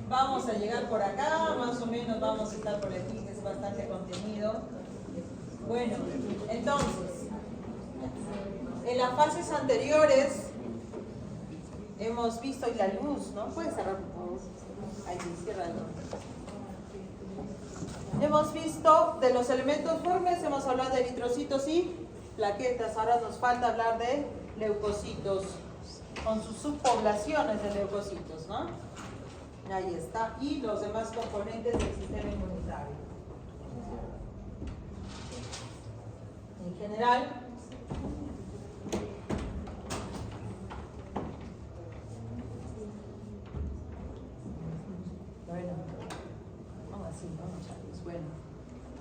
vamos a llegar por acá, más o menos vamos a estar por aquí, que es bastante contenido. Bueno, entonces, en las fases anteriores hemos visto, y la luz, ¿no? Puedes cerrar, por favor. Ahí, ciérralo. Hemos visto de los elementos formes, hemos hablado de eritrocitos y plaquetas. Ahora nos falta hablar de leucocitos, con sus subpoblaciones de leucocitos, ¿no? Ahí está. Y los demás componentes del sistema inmunitario. En general,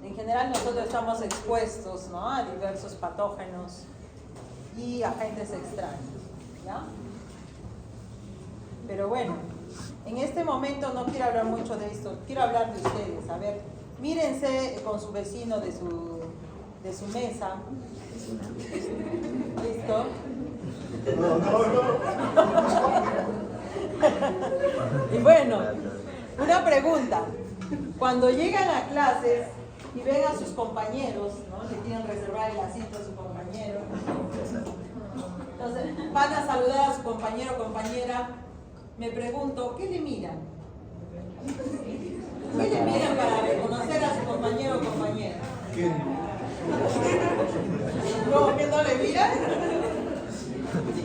en general nosotros estamos expuestos, ¿no?, a diversos patógenos y agentes extraños, ¿ya? Pero bueno, en este momento no quiero hablar mucho de esto, quiero hablar de ustedes. A ver, mírense con su vecino de su mesa. ¿Listo? Y bueno, una pregunta. Cuando llegan a clases y ven a sus compañeros, ¿no?, le tienen reservar el asiento a su compañero, entonces van a saludar a su compañero o compañera. Me pregunto, ¿qué le miran? ¿Qué le miran para reconocer a su compañero o compañera? ¿Cómo que no le miran?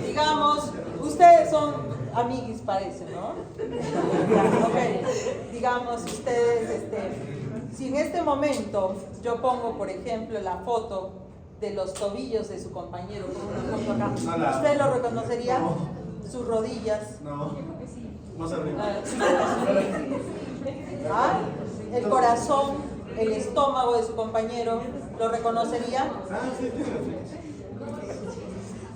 Digamos, ustedes son amiguis, parece, ¿no? Ok, digamos, ustedes, si en este momento yo pongo, por ejemplo, la foto de los tobillos de su compañero, ¿usted lo reconocería? No. Sus rodillas. No. Más arriba. ¿Ah? El corazón, el estómago de su compañero, ¿lo reconocería? Sí,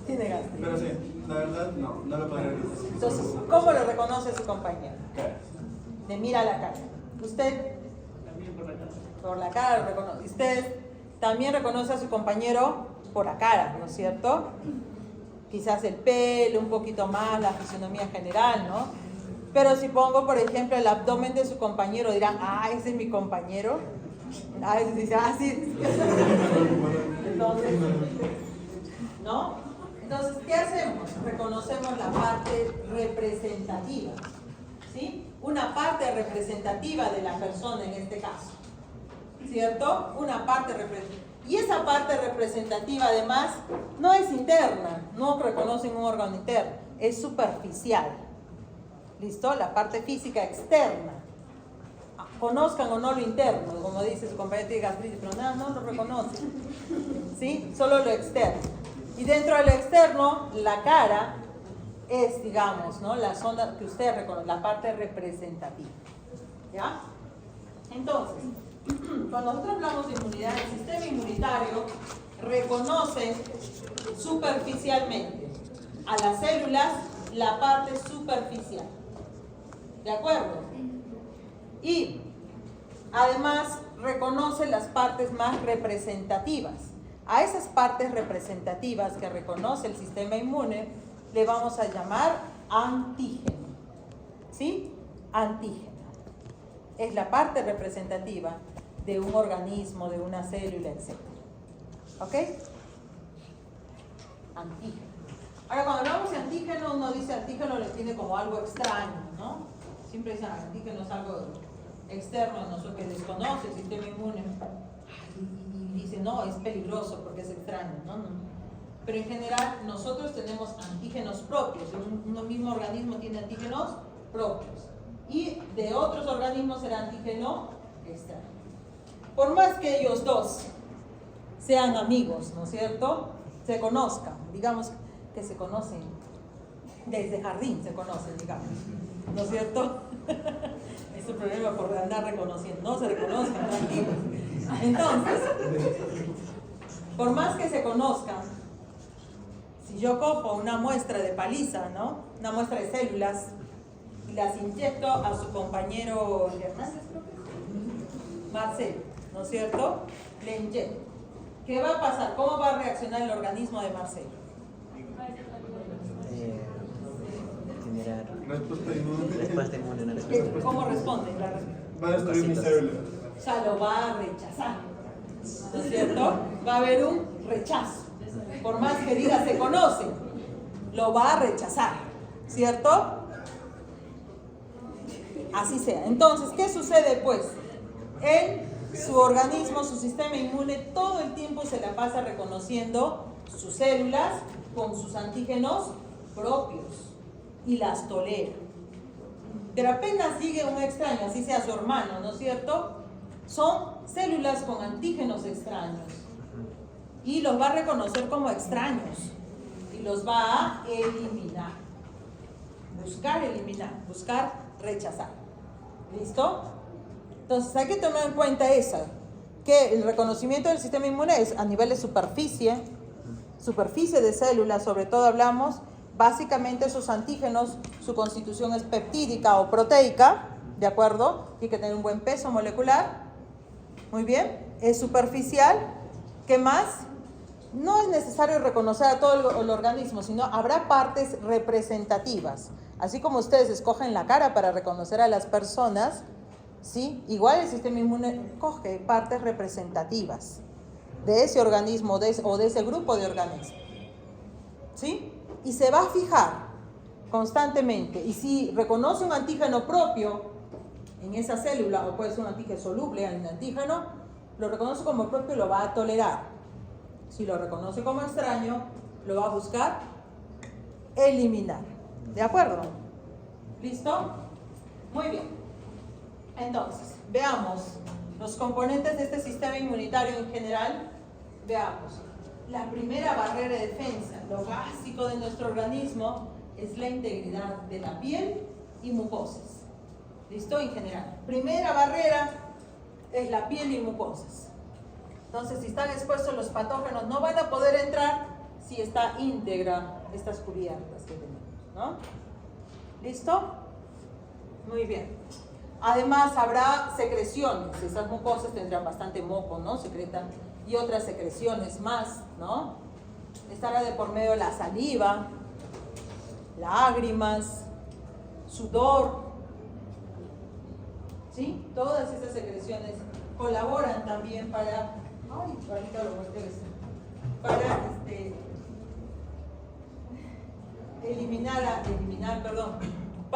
Tiene gasto. pero sí, la verdad no lo podría reconocer. Entonces, ¿cómo lo reconoce su compañero? Le mira la cara. ¿Usted? También por la cara. Por la cara lo reconoce. Usted también reconoce a su compañero por la cara, ¿no es cierto? Quizás el pelo, un poquito más, la fisionomía general, ¿no? Pero si pongo, por ejemplo, el abdomen de su compañero, dirán, ah, ese es mi compañero. Ah, ese dice, ah, sí. Entonces, ¿no? Entonces, ¿qué hacemos? Reconocemos la parte representativa, ¿sí? Una parte representativa de la persona en este caso, ¿cierto? Una parte representativa. Y esa parte representativa, además, no es interna, no reconocen un órgano interno, es superficial. ¿Listo? La parte física externa. Conozcan o no lo interno, como dice su compañero de gastritis, pero nada, no lo reconocen. ¿Sí? Solo lo externo. Y dentro de lo externo, la cara es, digamos, ¿no?, la zona que usted reconoce, la parte representativa. ¿Ya? Entonces, cuando nosotros hablamos de inmunidad, el sistema inmunitario reconoce superficialmente a las células la parte superficial. ¿De acuerdo? Y además reconoce las partes más representativas. A esas partes representativas que reconoce el sistema inmune le vamos a llamar antígeno. ¿Sí? Antígeno. Es la parte representativa de un organismo, de una célula, etc. ¿Ok? Antígeno. Ahora, cuando hablamos de antígeno, uno dice antígeno le tiene como algo extraño, ¿no? Siempre dicen antígeno es algo externo a nosotros que desconoce el sistema inmune. Y dicen, no, es peligroso porque es extraño. No. Pero en general, nosotros tenemos antígenos propios. Un mismo organismo tiene antígenos propios. Y de otros organismos será antígeno externo. Por más que ellos dos sean amigos, ¿no es cierto?, se conozcan, digamos que se conocen desde jardín, se conocen, digamos, ¿no es cierto? Es el problema por andar reconociendo, no se reconozcan, tranquilos. Entonces, por más que se conozcan, si yo cojo una muestra de paliza, ¿no?, una muestra de células, y las inyecto a su compañero Hernández, creo que Marcelo, ¿no es cierto? Le inyecto. ¿Qué va a pasar? ¿Cómo va a reaccionar el organismo de Marcelo? Generar Respuesta inmune. Respuesta inmune, una respuesta. ¿Cómo responde? Va a destruir mis células. O sea, lo va a rechazar. ¿No es cierto? Va a haber un rechazo. Por más que diga se conoce, lo va a rechazar. ¿Cierto? Así sea. Entonces, ¿qué sucede pues? En su organismo, su sistema inmune, todo el tiempo se la pasa reconociendo sus células con sus antígenos propios y las tolera. Pero apenas sigue un extraño, así sea su hermano, ¿no es cierto? Son células con antígenos extraños y los va a reconocer como extraños y los va a eliminar. Buscar eliminar, buscar rechazar. ¿Listo? Entonces hay que tener en cuenta que el reconocimiento del sistema inmune es a nivel de superficie de células, sobre todo hablamos, básicamente sus antígenos, su constitución es peptídica o proteica, ¿de acuerdo? Tiene que tener un buen peso molecular, muy bien, es superficial. ¿Qué más? No es necesario reconocer a todo el organismo, sino habrá partes representativas. Así como ustedes escogen la cara para reconocer a las personas, ¿sí? Igual el sistema inmune coge partes representativas de ese organismo o de ese grupo de organismos, ¿sí? Y se va a fijar constantemente. Y si reconoce un antígeno propio en esa célula, o puede ser un antígeno soluble en el antígeno, lo reconoce como propio y lo va a tolerar. Si lo reconoce como extraño, lo va a buscar eliminar. ¿De acuerdo? ¿Listo? Muy bien. Entonces, veamos los componentes de este sistema inmunitario en general. Veamos. La primera barrera de defensa, lo básico de nuestro organismo, es la integridad de la piel y mucosas. ¿Listo? En general. Primera barrera es la piel y mucosas. Entonces, si están expuestos los patógenos, no van a poder entrar si está íntegra estas cubiertas que tenemos, ¿no? ¿Listo? Muy bien. Además, habrá secreciones. Esas mucosas tendrán bastante moco, ¿no? Secretan. Y otras secreciones más, ¿no? Estará de por medio la saliva, lágrimas, sudor, ¿sí? Todas esas secreciones colaboran también para,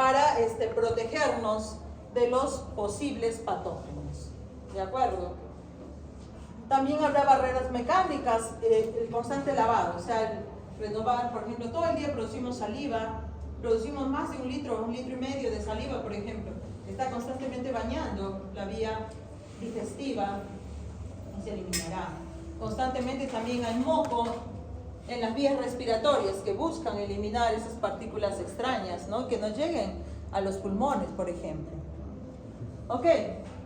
para protegernos de los posibles patógenos, ¿de acuerdo? También habrá barreras mecánicas, el constante lavado, o sea, el renovar, por ejemplo, todo el día producimos saliva, producimos más de 1 litro, 1,5 litros de saliva, por ejemplo. Está constantemente bañando la vía digestiva y se eliminará. Constantemente también hay moco en las vías respiratorias que buscan eliminar esas partículas extrañas, ¿no? Que no lleguen a los pulmones, por ejemplo. Ok,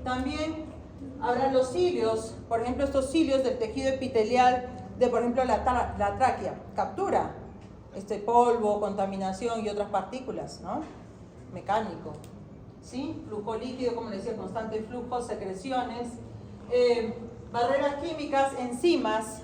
también habrá los cilios, por ejemplo, estos cilios del tejido epitelial de, por ejemplo, la tráquea, captura este polvo, contaminación y otras partículas, ¿no? Mecánico, ¿sí? Flujo líquido, como les decía, constante flujo, secreciones, barreras químicas, enzimas,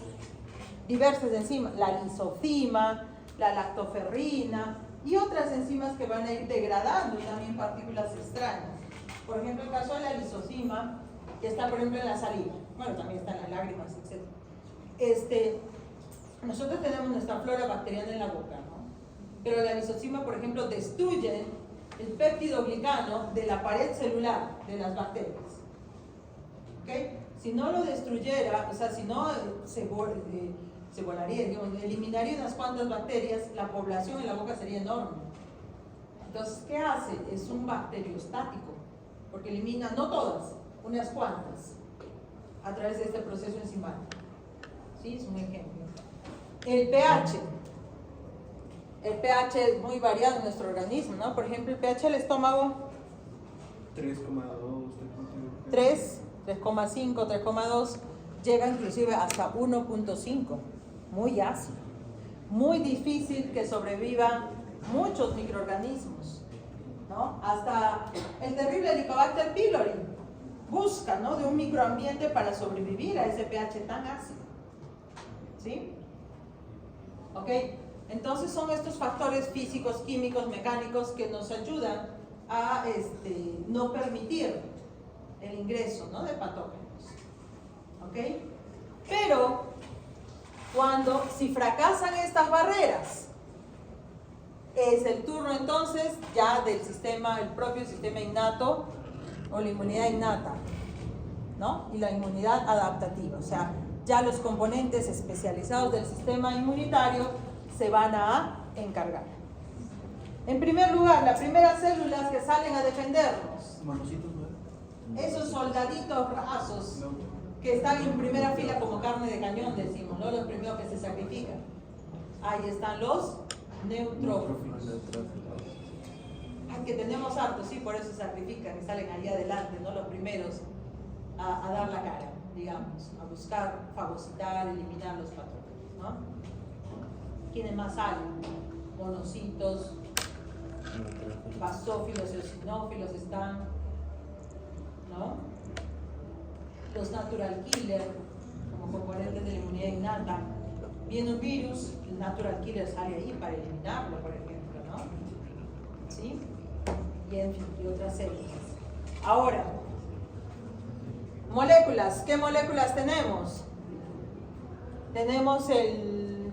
diversas enzimas, la lisozima, la lactoferrina y otras enzimas que van a ir degradando también partículas extrañas. Por ejemplo, el caso de la lisozima, que está, por ejemplo, en la saliva, bueno, también está en las lágrimas, etc. Nosotros tenemos nuestra flora bacteriana en la boca, ¿no? Pero la lisozima, por ejemplo, destruye el péptido glicano de la pared celular de las bacterias. ¿Okay? Si no lo destruyera, o sea, si no se volaría, digamos, eliminaría unas cuantas bacterias, la población en la boca sería enorme. Entonces, ¿qué hace? Es un bacteriostático, porque elimina, no todas, unas cuantas, a través de este proceso enzimático. ¿Sí? Es un ejemplo. El pH. El pH es muy variado en nuestro organismo, ¿no? Por ejemplo, el pH del estómago 3,2, 3, 3,5, 3,2, llega inclusive hasta 1,5, muy ácido. Muy difícil que sobrevivan muchos microorganismos, ¿no? Hasta el terrible Helicobacter pylori busca, ¿no?, de un microambiente para sobrevivir a ese pH tan ácido, ¿sí? ¿Ok? Entonces son estos factores físicos, químicos, mecánicos que nos ayudan a no permitir el ingreso, ¿no?, de patógenos. ¿Ok? Pero si fracasan estas barreras, es el turno entonces ya del sistema, el propio sistema innato o la inmunidad innata, ¿no? Y la inmunidad adaptativa, o sea, ya los componentes especializados del sistema inmunitario se van a encargar. En primer lugar, las primeras células que salen a defendernos, Manocitos, ¿no? esos soldaditos rasos que están en primera fila como carne de cañón, decimos, ¿no? Los primeros que se sacrifican. Ahí están los neutrófilos. Que tenemos hartos, sí, por eso se sacrifican y salen ahí adelante, ¿no? Los primeros a dar la cara, digamos, a buscar fagocitar, eliminar los patógenos, ¿no? ¿Quiénes más salen? Monocitos, basófilos, eosinófilos están, ¿no? Los natural killer, como componentes de la inmunidad innata. Viene un virus, el natural killer sale ahí para eliminarlo, por ejemplo, ¿no? ¿Sí? Y en fin, y otras células. Ahora, moléculas. ¿Qué moléculas tenemos? Tenemos el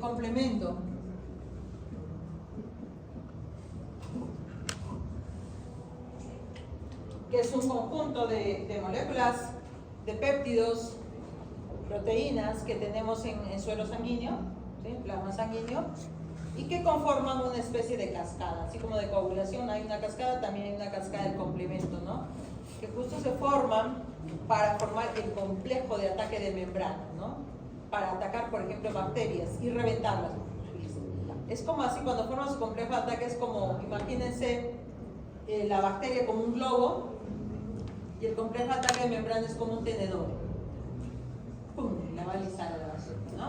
complemento. Que es un conjunto de moléculas, de péptidos, proteínas que tenemos en suelo sanguíneo, ¿sí?, plasma sanguíneo, y que conforman una especie de cascada. Así como de coagulación hay una cascada, también hay una cascada del complemento, ¿no?, que justo se forman para formar el complejo de ataque de membrana, ¿no?, para atacar, por ejemplo, bacterias y reventarlas. Es como así, cuando forma su complejo de ataque, es como, imagínense la bacteria como un globo y el complejo de ataque de membrana es como un tenedor. ¡Pum! La va a alisar la basura, ¿no?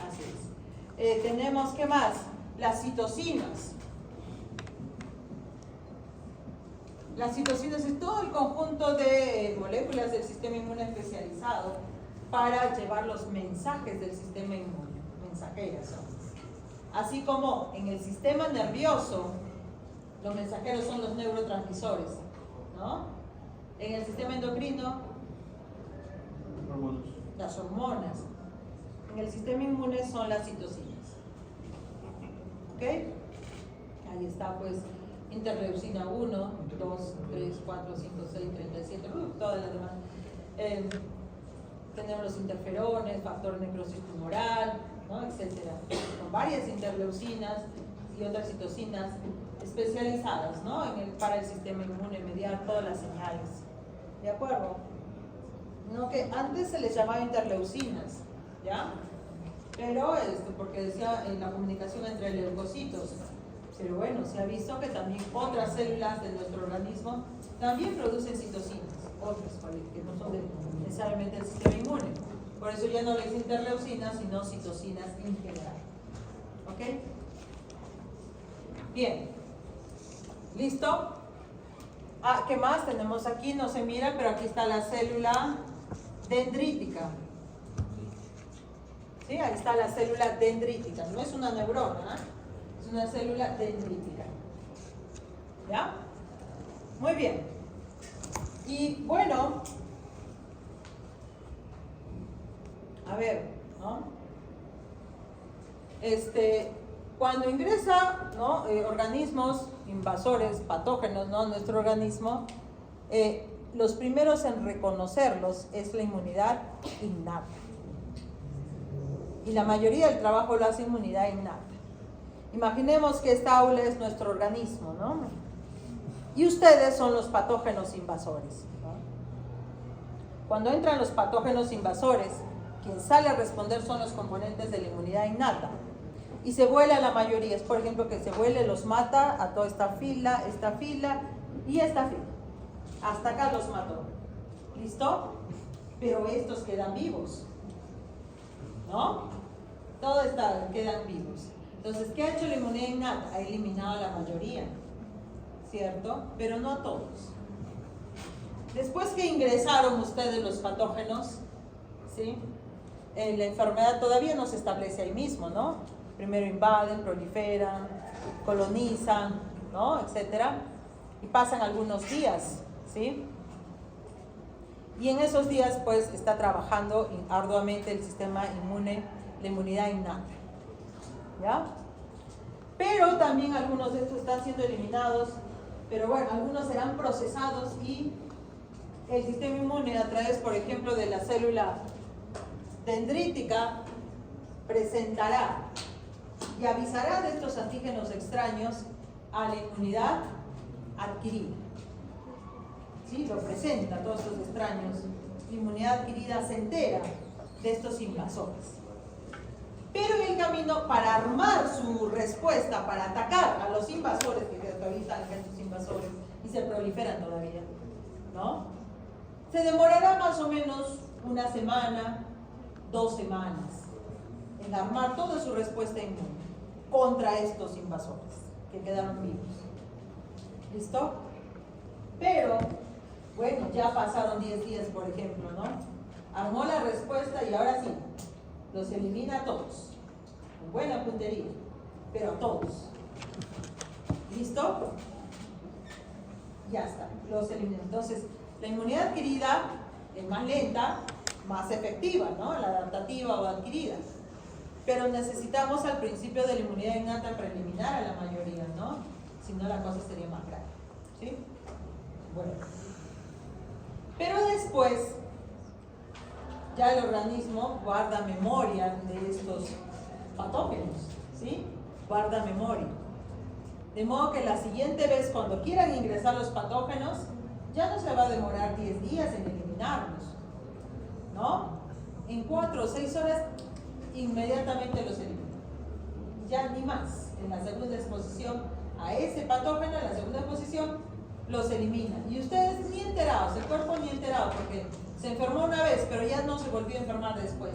Así es. Tenemos, ¿qué más? Las citocinas. Las citocinas es todo el conjunto de moléculas del sistema inmune especializado para llevar los mensajes del sistema inmune, mensajeras son. Así como en el sistema nervioso, los mensajeros son los neurotransmisores, ¿no? En el sistema endocrino, las hormonas. En el sistema inmune son las citocinas. ¿Ok? Ahí está, pues, interleucina 1, 2, 3, 4, 5, 6, 37, todas las demás. Tenemos los interferones, factor necrosis tumoral, ¿no?, etcétera. Con varias interleucinas y otras citocinas especializadas, ¿no?, para el sistema inmune, mediar todas las señales. ¿De acuerdo? No, que antes se les llamaba interleucinas, ¿ya? Pero porque decía en la comunicación entre leucocitos. Pero bueno, se ha visto que también otras células de nuestro organismo también producen citocinas, otras que no son necesariamente del sistema inmune. Por eso ya no les interleucinas, sino citocinas en general. ¿Ok? Bien. ¿Listo? ¿Qué más tenemos aquí? No se mira, pero aquí está la célula dendrítica. ¿Sí? Ahí está la célula dendrítica. No es una neurona, ¿eh? Es una célula dendrítica. ¿Ya? Muy bien. Y bueno, a ver, ¿no? Cuando ingresa, ¿no?, organismos invasores, patógenos, ¿no?, a nuestro organismo, los primeros en reconocerlos es la inmunidad innata. Y la mayoría del trabajo lo hace inmunidad innata. Imaginemos que esta aula es nuestro organismo, ¿no? Y ustedes son los patógenos invasores, ¿no? Cuando entran los patógenos invasores, quien sale a responder son los componentes de la inmunidad innata. Y se vuela la mayoría, es por ejemplo que se vuele, los mata a toda esta fila y esta fila. Hasta acá los mató. ¿Listo? Pero estos quedan vivos, ¿no? Todos quedan vivos. Entonces, ¿qué ha hecho la inmunidad innata? Ha eliminado a la mayoría, ¿cierto? Pero no a todos. Después que ingresaron ustedes los patógenos, ¿sí?, la enfermedad todavía no se establece ahí mismo, ¿no? Primero invaden, proliferan, colonizan, ¿no? Etcétera. Y pasan algunos días, ¿sí? Y en esos días, pues, está trabajando arduamente el sistema inmune, la inmunidad innata, ¿ya? Pero también algunos de estos están siendo eliminados, pero bueno, algunos serán procesados y el sistema inmune, a través, por ejemplo, de la célula dendrítica, presentará y avisará de estos antígenos extraños a la inmunidad adquirida. ¿Sí? Lo presenta, todos estos extraños. La inmunidad adquirida se entera de estos invasores. Pero en el camino, para armar su respuesta, para atacar a los invasores, que ahorita hay estos invasores y se proliferan todavía, ¿no? Se demorará más o menos una semana, 2 semanas, en armar toda su respuesta inmune contra estos invasores que quedaron vivos. ¿Listo? Pero, bueno, ya pasaron 10 días, por ejemplo, ¿no? Armó la respuesta y ahora sí, los elimina a todos. Con buena puntería, pero a todos. ¿Listo? Ya está, los elimina. Entonces, la inmunidad adquirida es más lenta, más efectiva, ¿no? La adaptativa o adquirida. Pero necesitamos al principio de la inmunidad innata para eliminar a la mayoría, ¿no? Si no, la cosa sería más grave. ¿Sí? Bueno. Pero después, ya el organismo guarda memoria de estos patógenos, ¿sí? Guarda memoria. De modo que la siguiente vez, cuando quieran ingresar los patógenos, ya no se va a demorar 10 días en eliminarlos, ¿no? En 4 o 6 horas, inmediatamente los eliminan. Ya ni más. En la segunda exposición a ese patógeno, en la segunda exposición, los elimina. Y ustedes ni enterados, el cuerpo ni enterado, porque se enfermó una vez, pero ya no se volvió a enfermar después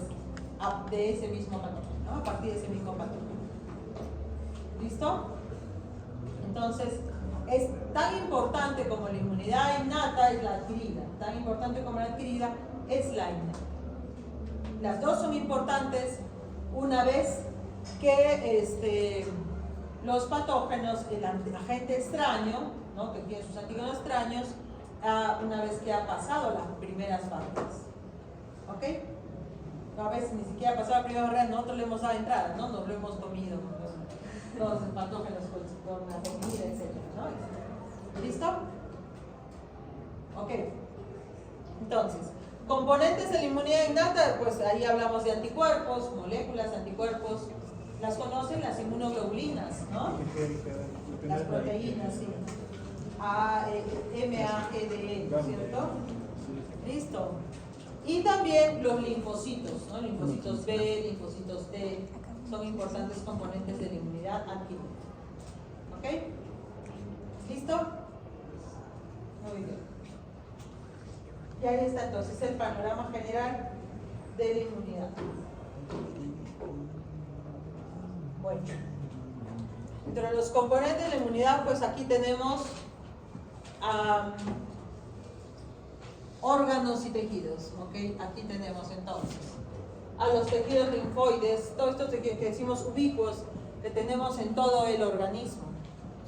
de ese mismo patógeno, ¿no? A partir de ese mismo patógeno. ¿Listo? Entonces, es tan importante como la inmunidad innata es la adquirida. Tan importante como la adquirida es la innata. Las dos son importantes una vez que los patógenos, el agente extraño, ¿no? Que tiene sus antígenos extraños, una vez que ha pasado las primeras barreras. ¿Ok? A veces ni siquiera ha pasado la primera barrera, nosotros le hemos dado entrada, ¿no? Nos lo hemos comido, todos los patógenos con la comida, etc., ¿no? ¿Listo? Ok. Entonces, componentes de la inmunidad innata, pues ahí hablamos de anticuerpos, moléculas, anticuerpos. Las conocen las inmunoglobulinas, ¿no? Las proteínas, sí. MAGDE, ¿no es cierto? Listo. Y también los linfocitos, ¿no? Linfocitos B, linfocitos T, son importantes componentes de la inmunidad adquirida. ¿Ok? ¿Listo? Muy bien. Y ahí está entonces el panorama general de la inmunidad. Bueno, entre los componentes de la inmunidad, pues aquí tenemos órganos y tejidos, ¿ok? Aquí tenemos entonces a los tejidos linfoides, todos estos tejidos que decimos ubicuos, que tenemos en todo el organismo,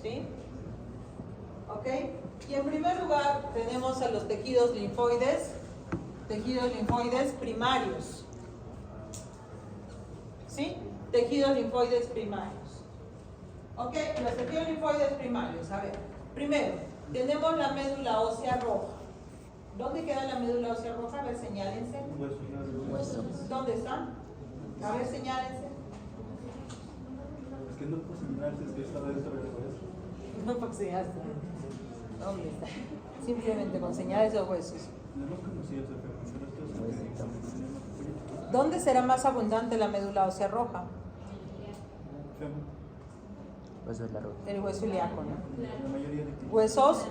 ¿sí? ¿Ok? Y en primer lugar tenemos a los tejidos linfoides primarios, ¿sí? Tejidos linfoides primarios. ¿Ok? Los tejidos linfoides primarios, a ver, primero, tenemos la médula ósea roja. ¿Dónde queda la médula ósea roja? A ver, señálense. ¿Dónde está? A ver, señálense. Es que no puedo señalarse, es que está dentro del hueso. No puedo señalarse. ¿Dónde está? Simplemente con señales o huesos. ¿Dónde será más abundante la médula ósea roja? Hueso largo. El hueso ilíaco, ¿no? Huesos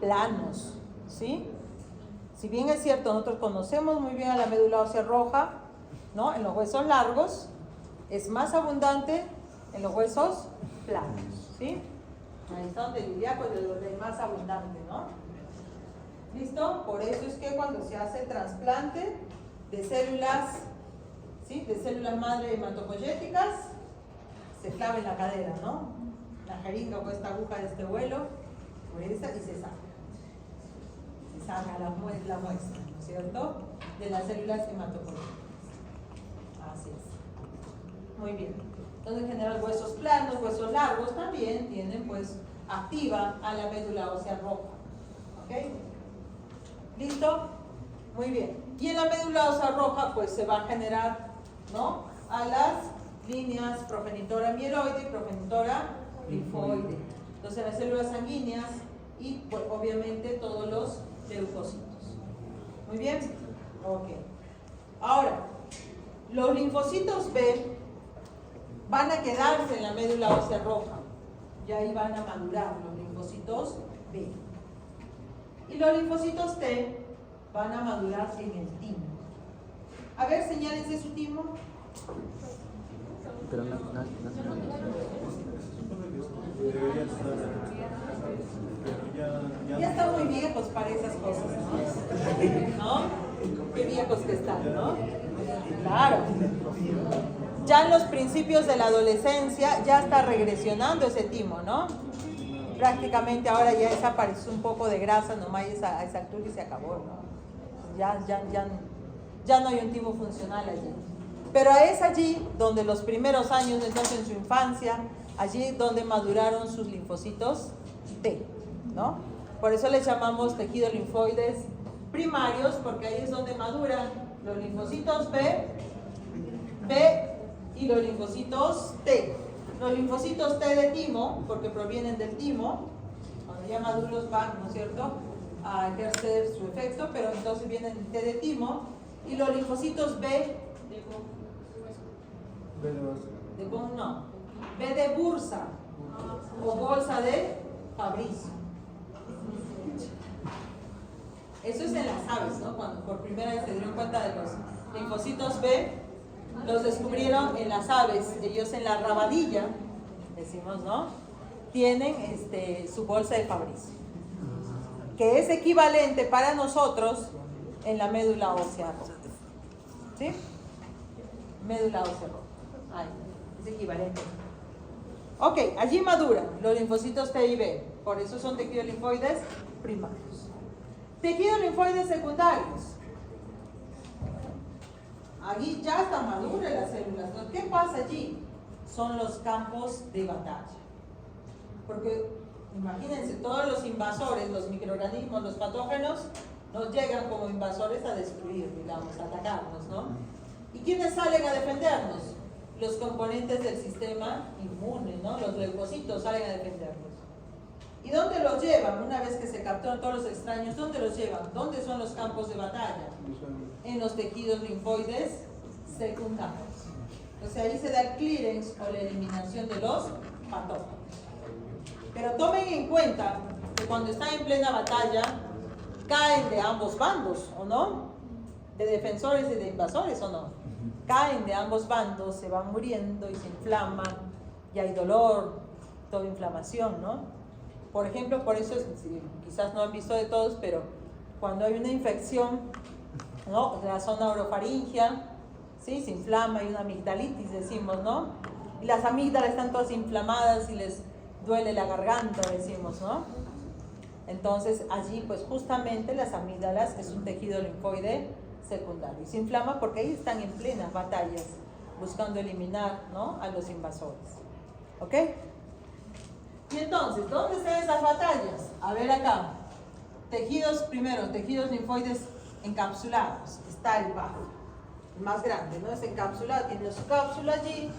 planos, ¿sí? Si bien es cierto, nosotros conocemos muy bien a la médula ósea roja, ¿no? En los huesos largos es más abundante en los huesos planos, ¿sí? Ahí está donde el ilíaco es donde más abundante, ¿no? ¿Listo? Por eso es que cuando se hace trasplante de células ¿sí? De células madre hematopoyéticas, se clava en la cadera, ¿no? La jeringa o esta aguja de este vuelo, por esa y se saca. Se saca la muestra, ¿no es cierto? De las células hematopoyéticas. Así es. Muy bien. Entonces, en general, huesos planos, huesos largos también tienen, pues, activa a la médula ósea roja. ¿Ok? ¿Listo? Muy bien. Y en la médula ósea roja, pues, se va a generar, ¿no? A las líneas progenitora mieloide y progenitora linfoide. Entonces, las células sanguíneas y, pues, obviamente, todos los leucocitos. Muy bien. Ok. Ahora, los linfocitos B van a quedarse en la médula ósea roja y ahí van a madurar los linfocitos B. Y los linfocitos T van a madurar en el timo. A ver, señálense su timo. Pero no. Debería estar. Ya están muy viejos para esas cosas, ¿no? Qué viejos que están, ¿no? Claro. Ya en los principios de la adolescencia ya está regresionando ese timo, ¿no? Prácticamente ahora ya desapareció un poco de grasa nomás a esa altura y se acabó, ¿no? Ya no hay un timo funcional allí. Pero es allí donde los primeros años, entonces en su infancia, allí donde maduraron sus linfocitos T, ¿no? Por eso les llamamos tejidos linfoides primarios, porque ahí es donde maduran los linfocitos B y los linfocitos T. Los linfocitos T de timo, porque provienen del timo, cuando ya maduros van, ¿no es cierto?, a ejercer su efecto, pero entonces vienen T de timo, y los linfocitos B de bursa o bolsa de Fabry. Eso es en las aves, ¿no? Cuando por primera vez se dieron cuenta de los linfocitos B, los descubrieron en las aves. Ellos en la rabadilla, decimos, ¿no?, tienen su bolsa de Fabry, que es equivalente para nosotros en la médula ósea roja. ¿Sí? Médula ósea roja. Ahí, es equivalente. Ok, allí maduran los linfocitos T y B, por eso son tejidos linfoides primarios. Tejidos linfoides secundarios. Allí ya están maduras las células. ¿Qué pasa allí? Son los campos de batalla. Porque imagínense, todos los invasores, los microorganismos, los patógenos, nos llegan como invasores a destruir, digamos, a atacarnos, ¿no? ¿Y quiénes salen a defendernos? Los componentes del sistema inmune, ¿no? Los leucocitos salen a defendernos. ¿Y dónde los llevan? Una vez que se capturan todos los extraños, ¿dónde los llevan? ¿Dónde son los campos de batalla? En los tejidos linfoides secundarios. Entonces ahí se da el clearance o la eliminación de los patógenos. Pero tomen en cuenta que cuando están en plena batalla, caen de ambos bandos, ¿o no? De defensores y de invasores, ¿o no? Caen de ambos bandos, se van muriendo y se inflaman, y hay dolor, toda inflamación, ¿no? Por ejemplo, por eso, quizás no han visto de todos, pero cuando hay una infección, ¿no?, de la zona orofaringia, ¿sí?, se inflama, hay una amigdalitis, decimos, ¿no? Y las amígdalas están todas inflamadas y les duele la garganta, decimos, ¿no? Entonces, allí, pues justamente las amígdalas es un tejido linfoide secundario. Y se inflama porque ahí están en plenas batallas, buscando eliminar, ¿no?, a los invasores. ¿Ok? Y entonces, ¿dónde están esas batallas? A ver acá. Tejidos, primero, tejidos linfoides encapsulados. Está el bajo, el más grande, ¿no? Es encapsulado, tiene su cápsula allí,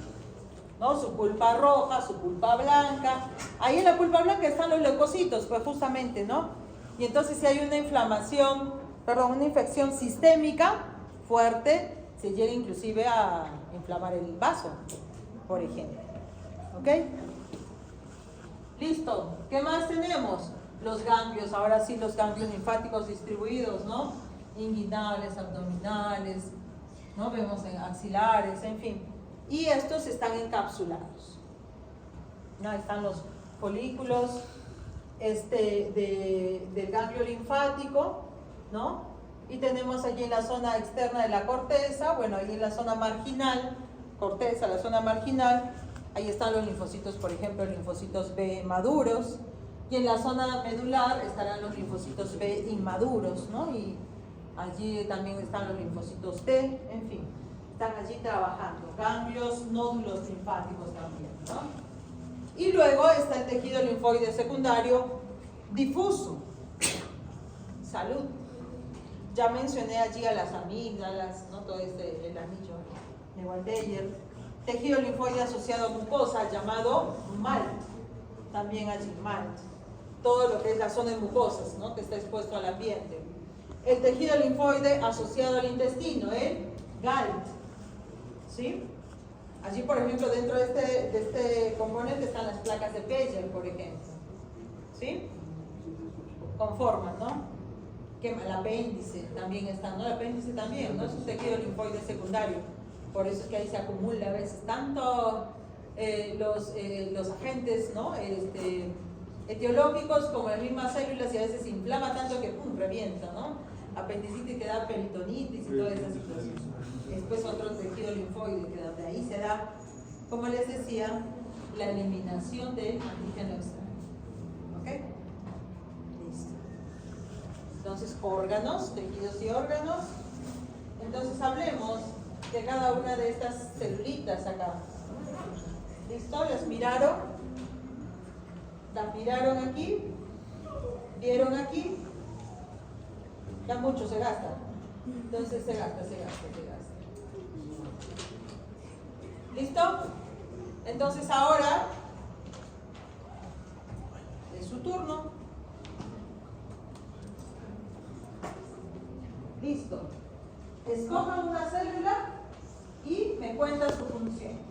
¿no? Su pulpa roja, su pulpa blanca. Ahí en la pulpa blanca están los leucocitos, pues justamente, ¿no? Y entonces si hay una una infección sistémica fuerte, se llega inclusive a inflamar el vaso, por ejemplo. ¿Ok? Listo. ¿Qué más tenemos? Los ganglios, ahora sí, los ganglios linfáticos distribuidos, ¿no? Inguinales, abdominales, ¿no? Vemos en axilares, en fin. Y estos están encapsulados. ¿No? Ahí están los folículos del ganglio linfático, ¿no? Y tenemos allí en la zona externa de la corteza, bueno, ahí en la zona marginal, corteza, la zona marginal, ahí están los linfocitos, por ejemplo, linfocitos B maduros, y en la zona medular estarán los linfocitos B inmaduros, ¿no? Y allí también están los linfocitos T, en fin, están allí trabajando, ganglios, nódulos linfáticos también, ¿no? Y luego está el tejido linfoide secundario difuso. Salud. Ya mencioné allí a las amígdalas, ¿no? Todo el anillo de Waldeyer. Tejido linfoide asociado a mucosa llamado MALT. También allí MALT. Todo lo que es la zona de mucosas, ¿no? Que está expuesto al ambiente. El tejido linfoide asociado al intestino, el GALT. ¿Sí? Allí, por ejemplo, dentro de este componente están las placas de Peyer, por ejemplo. ¿Sí? Conforman, ¿no? Que el apéndice también está, ¿no? El apéndice también, ¿no? Es un tejido linfoide secundario. Por eso es que ahí se acumula a veces tanto los agentes, ¿no? Etiológicos como las mismas células, y a veces se inflama tanto que ¡pum!, revienta, ¿no? Apendicitis que da peritonitis y toda esa situación. Después otro tejido linfoide que de ahí se da, como les decía, la eliminación del antígeno externo. ¿Ok? Listo. Entonces, órganos, tejidos y órganos. Entonces, hablemos de cada una de estas celulitas acá. ¿Listo? ¿Las miraron? ¿Las miraron aquí? ¿Vieron aquí? Ya mucho se gasta. Entonces, se gasta. ¿Listo? Entonces ahora es su turno. Listo. Escojan una célula y me cuentan su función.